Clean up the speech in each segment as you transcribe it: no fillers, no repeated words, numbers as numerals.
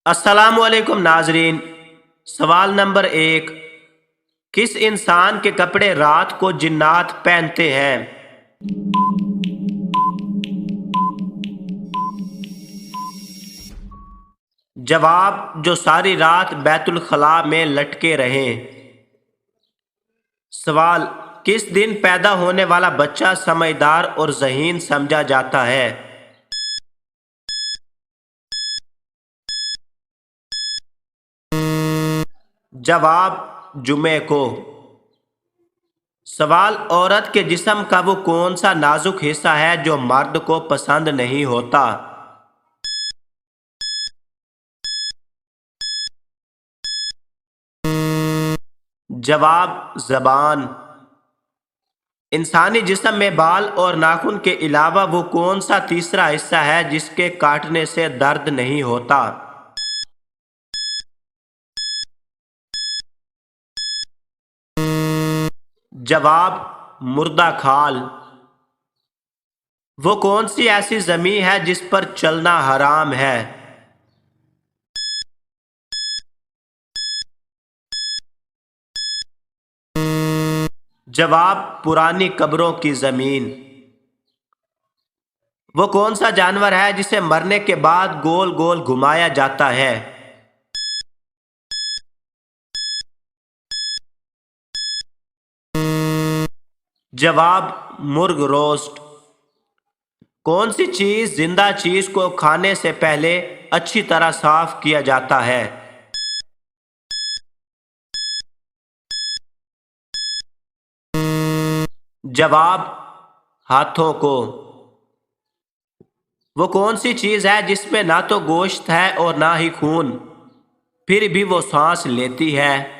अस्सलाम वालेकुम नाजरीन। सवाल नंबर 1। किस इंसान के कपड़े रात को जिन्नात पहनते हैं? जवाब, जो सारी रात बैतुल खला में लटके रहें। सवाल, किस दिन पैदा होने वाला बच्चा समझदार और ज़हीन समझा जाता है? जवाब, जुमे को। सवाल, औरत के जिस्म का वो कौन सा नाजुक हिस्सा है जो मर्द को पसंद नहीं होता? जवाब, ज़बान। इंसानी जिस्म में बाल और नाखून के अलावा वो कौन सा तीसरा हिस्सा है जिसके काटने से दर्द नहीं होता? जवाब, मुर्दा खाल। वो कौन सी ऐसी जमीन है जिस पर चलना हराम है? जवाब, पुरानी कब्रों की जमीन। वो कौन सा जानवर है जिसे मरने के बाद गोल गोल घुमाया जाता है? जवाब, मुर्ग रोस्ट। कौन सी चीज जिंदा चीज को खाने से पहले अच्छी तरह साफ किया जाता है? जवाब, हाथों को। वो कौन सी चीज है जिसमें ना तो गोश्त है और ना ही खून, फिर भी वो सांस लेती है?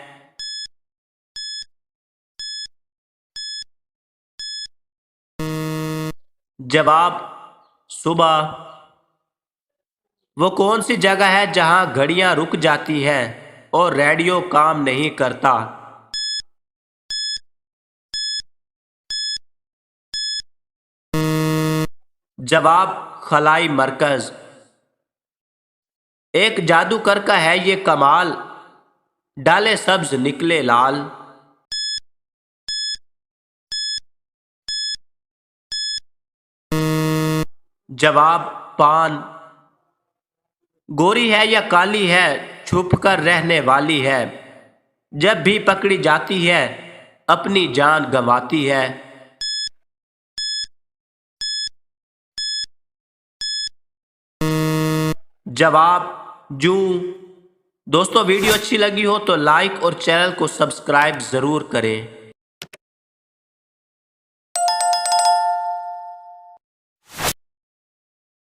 जवाब, सुबह। वो कौन सी जगह है जहां घड़ियां रुक जाती हैं और रेडियो काम नहीं करता? जवाब, खलाई मरकज। एक जादूगर का है ये कमाल, डाले सब्ज निकले लाल। जवाब, पान। गोरी है या काली है, छुप कर रहने वाली है, जब भी पकड़ी जाती है अपनी जान गंवाती है। जवाब, जूं। दोस्तों, वीडियो अच्छी लगी हो तो लाइक और चैनल को सब्सक्राइब ज़रूर करें।